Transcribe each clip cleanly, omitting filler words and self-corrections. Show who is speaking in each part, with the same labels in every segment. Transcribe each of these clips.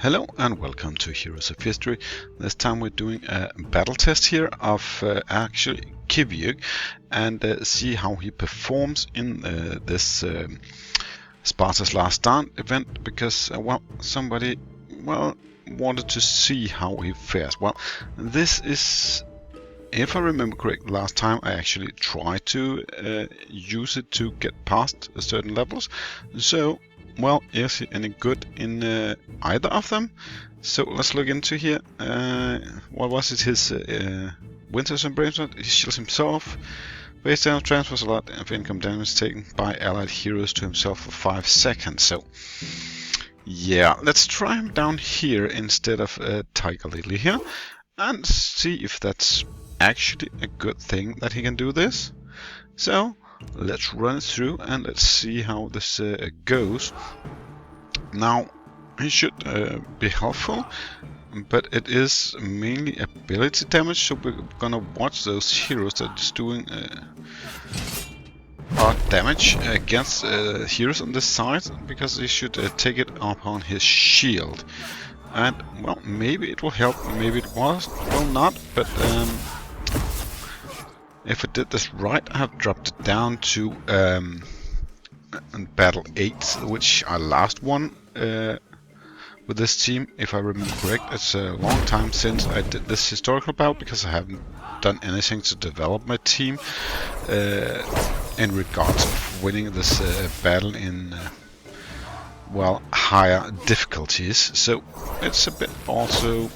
Speaker 1: Hello and welcome to Heroes of History. This time we're doing a battle test here of actually Kiviuq and see how he performs in this Sparta's Last Stand event because somebody wanted to see how he fares. Well, this is, if I remember correct, last time I actually tried to use it to get past certain levels. So, well, is he any good in either of them? So let's look into here. What was it? His Winters and Brimstone. He shields himself. Base damage transfers a lot of income damage taken by allied heroes to himself for 5 seconds. So, yeah, let's try him down here instead of Tiger Lily here and see if that's actually a good thing that he can do this. So let's run it through and let's see how this goes. Now he should be helpful, but it is mainly ability damage, so we're gonna watch those heroes that is doing hard damage against heroes on this side, because he should take it upon his shield. And well, maybe it will help, maybe it will not, but if I did this right, I have dropped it down to battle 8, which I last won with this team, if I remember correct. It's a long time since I did this historical bout because I haven't done anything to develop my team in regards of winning this battle in well, higher difficulties. So it's a bit also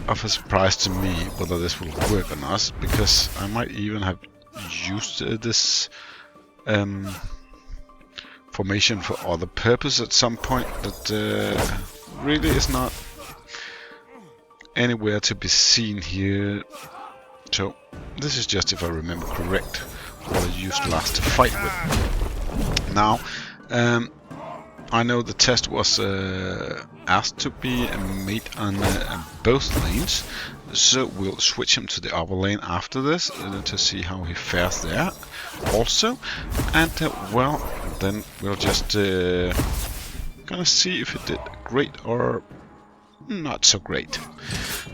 Speaker 1: of a surprise to me whether this will work or not, because I might even have used this formation for other purpose at some point that really is not anywhere to be seen here. So this is just, if I remember correct, what I used last to fight with. Now I know the test was asked to be made on both lanes, so we'll switch him to the upper lane after this to see how he fares there also. And well, then we'll just gonna see if it did great or not so great.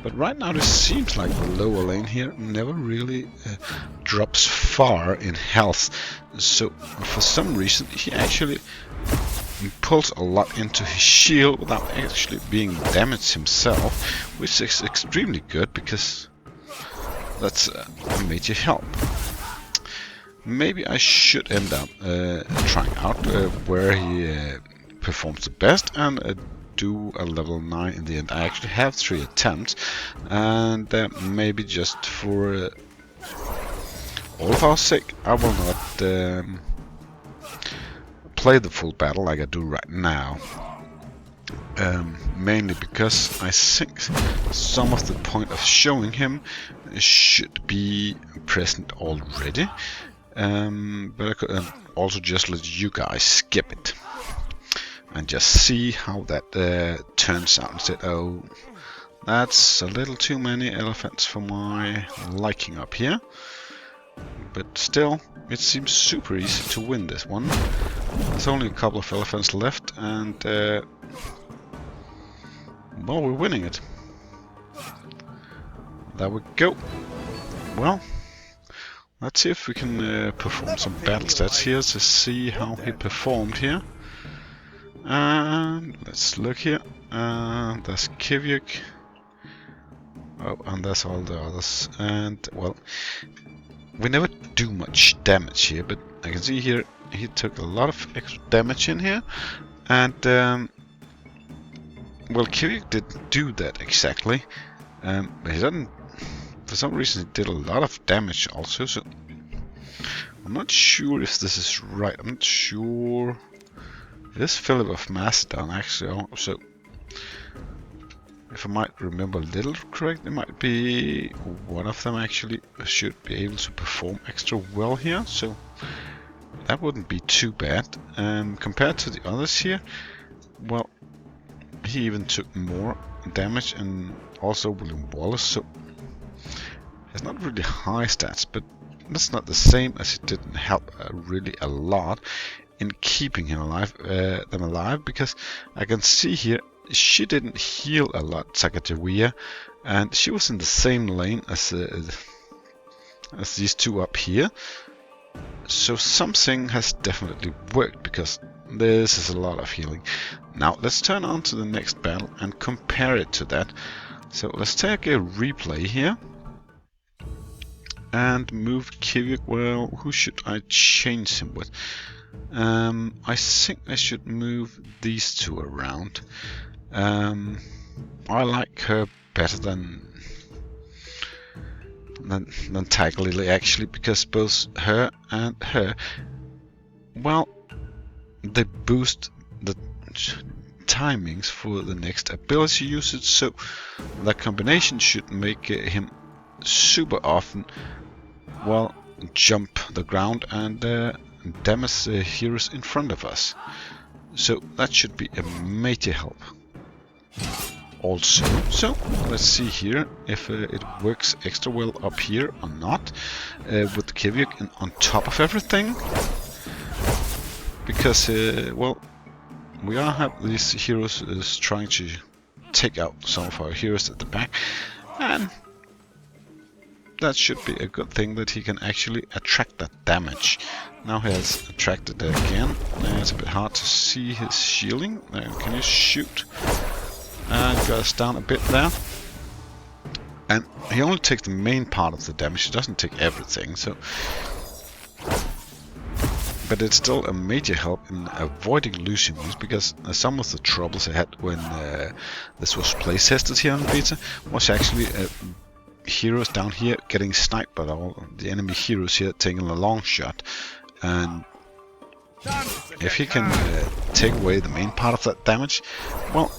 Speaker 1: But right now this seems like the lower lane here never really drops far in health, so for some reason he actually pulls a lot into his shield without actually being damaged himself, which is extremely good because that's a major help. Maybe I should end up trying out where he performs the best and do a level 9 in the end. I actually have 3 attempts, and maybe just for all of our sake I will not play the full battle like I do right now, mainly because I think some of the point of showing him should be present already, but I could also just let you guys skip it and just see how that turns out. Instead, oh, that's a little too many elephants for my liking up here. But still, it seems super easy to win this one. There's only a couple of elephants left, and well, we're winning it. There we go. Well, let's see if we can perform some battle stats here to see how he performed here. And let's look here. There's Kiviuq. Oh, and there's all the others. And well, we never do much damage here, but I can see here he took a lot of extra damage in here, and well, Kiviuq didn't do that exactly, but he didn't. For some reason, he did a lot of damage also. So I'm not sure if this is right. I'm not sure. It is Philip of Macedon actually. So if I might remember a little correct, it might be one of them actually should be able to perform extra well here, so that wouldn't be too bad. Compared to the others here, well, he even took more damage, and also William Wallace, so it's not really high stats, but that's not the same as it didn't help really a lot in keeping him alive, them alive, because I can see here she didn't heal a lot, Sacagawea, and she was in the same lane as these two up here. So something has definitely worked, because this is a lot of healing. Now let's turn on to the next battle and compare it to that. So let's take a replay here and move Kiviuq. Well, who should I change him with? I think I should move these two around. I like her better than Tiger Lily, actually, because both her and her, well, they boost the timings for the next ability usage, so that combination should make him super often, well, jump the ground and damage the heroes in front of us. So that should be a major help also. So let's see here if it works extra well up here or not, with Kiviuq on top of everything, because well, we are have these heroes is trying to take out some of our heroes at the back, and that should be a good thing that he can actually attract that damage. Now he has attracted it again. It's a bit hard to see his shielding. Can you shoot? And got us down a bit there. And he only takes the main part of the damage. He doesn't take everything. So, but it's still a major help in avoiding losing wounds, because some of the troubles I had when this was play tested here on beta was actually heroes down here getting sniped by all the enemy heroes here taking a long shot. And if he can take away the main part of that damage, well,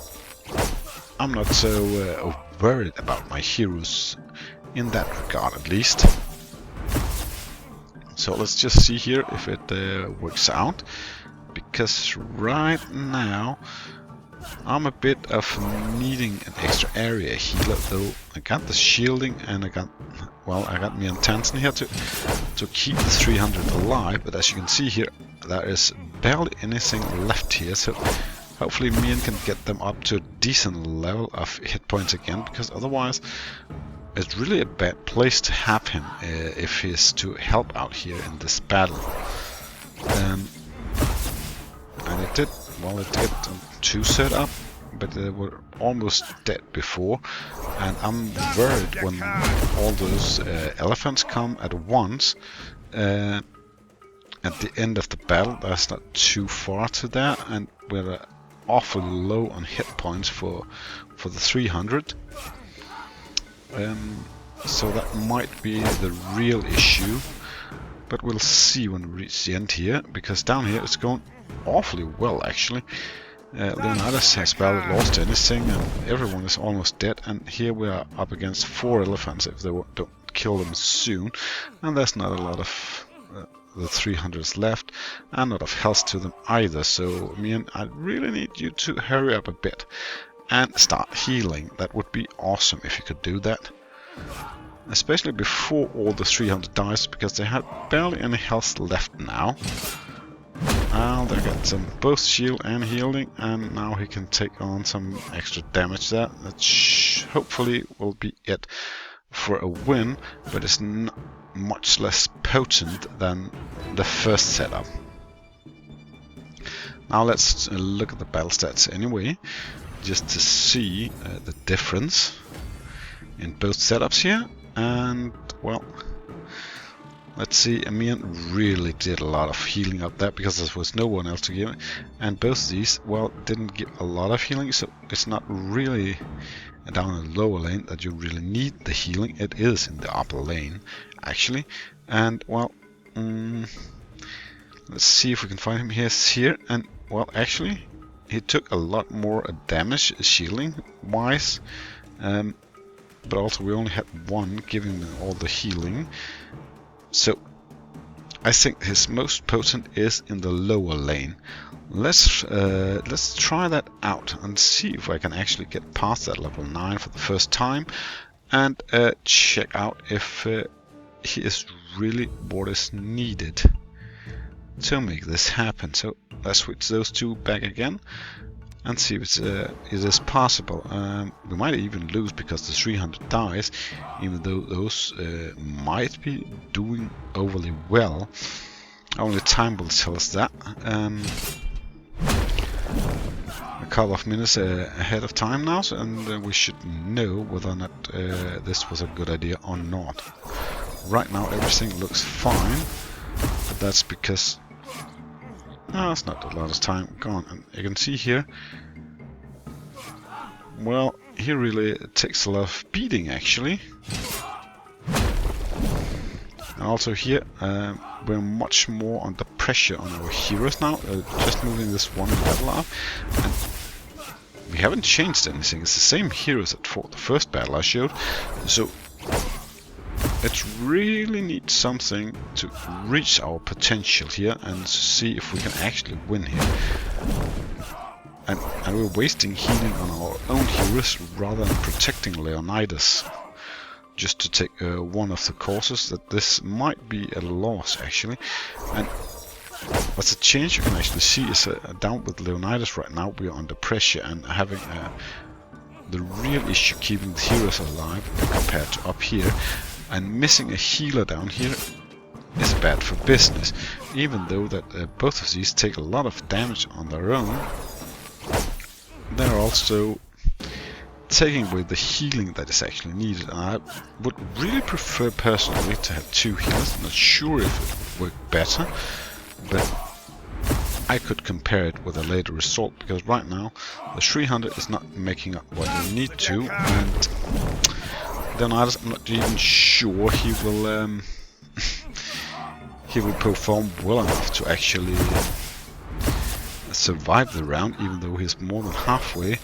Speaker 1: I'm not so worried about my heroes in that regard, at least. So let's just see here if it works out, because right now I'm a bit of needing an extra area healer, though I got the shielding and I got me on Tansen here to keep the 300 alive, but as you can see here, there is barely anything left here, so hopefully Mian can get them up to a decent level of hit points again, because otherwise it's really a bad place to have him if he is to help out here in this battle. And it did get 2 set up, but they were almost dead before, and I'm worried when all those elephants come at once at the end of the battle. That's not too far to there, and we're awfully low on hit points for the 300. So that might be the real issue, but we'll see when we reach the end here, because down here it's going awfully well actually. Leonidas has barely lost anything, and everyone is almost dead, and here we are up against 4 elephants if they don't kill them soon, and there's not a lot of the 300s left, and not of health to them either. So Mian, I really need you to hurry up a bit and start healing. That would be awesome if you could do that, especially before all the 300 dies, because they have barely any health left now. Now they got some both shield and healing, and now he can take on some extra damage there. That hopefully will be it for a win, but it's much less potent than the first setup. Now let's look at the battle stats anyway, just to see the difference in both setups here. And well, let's see, Mian really did a lot of healing up there, because there was no one else to give it. And both these, well, didn't give a lot of healing, so it's not really down in the lower lane that you really need the healing. It is in the upper lane, actually. And, well, let's see if we can find him. Here, and, well, actually, he took a lot more damage shielding-wise. But also we only had one giving him all the healing. So I think his most potent is in the lower lane. Let's try that out and see if I can actually get past that level 9 for the first time, and check out if he is really what is needed to make this happen. So let's switch those two back again and see if it is possible. We might even lose because the 300 dies, even though those might be doing overly well. Only time will tell us that. A couple of minutes ahead of time now, and we should know whether or not this was a good idea or not. Right now everything looks fine, but that's because it's not a lot of time gone. And you can see here, well, he really takes a lot of beating actually. And also here, we're much more under pressure on our heroes now, just moving this one level up. And we haven't changed anything, it's the same heroes that fought the first battle I showed. So it really needs something to reach our potential here and see if we can actually win here. And we're wasting healing on our own heroes rather than protecting Leonidas. Just to take one of the causes that this might be a loss actually. And what's a change you can actually see is down with Leonidas right now we are under pressure and having the real issue keeping the heroes alive compared to up here. And missing a healer down here is bad for business, even though that both of these take a lot of damage on their own. They're also taking away the healing that is actually needed. And I would really prefer personally to have two healers. I'm not sure if it would work better, but I could compare it with a later result, because right now the 300 is not making up what they need to, and Leonidas, I'm not even sure he will he will perform well enough to actually survive the round, even though he's more than halfway.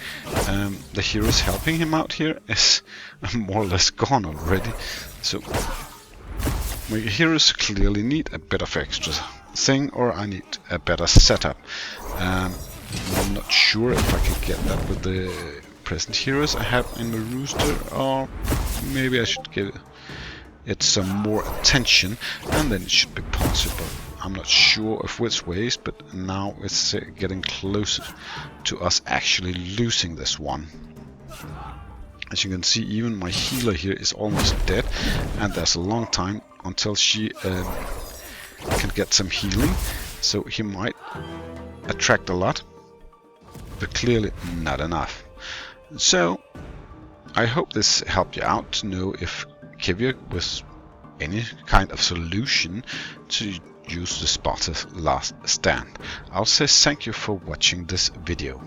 Speaker 1: The heroes helping him out here is more or less gone already. So my heroes clearly need a bit of extra thing, or I need a better setup. I'm not sure if I can get that with the present heroes I have in the rooster, or maybe I should give it some more attention and then it should be possible. I'm not sure of which ways, but now it's getting closer to us actually losing this one. As you can see, even my healer here is almost dead, and there's a long time until she can get some healing, so he might attract a lot, but clearly not enough. So I hope this helped you out to know if Kiviuq was any kind of solution to use the Spartas last stand. I'll say thank you for watching this video.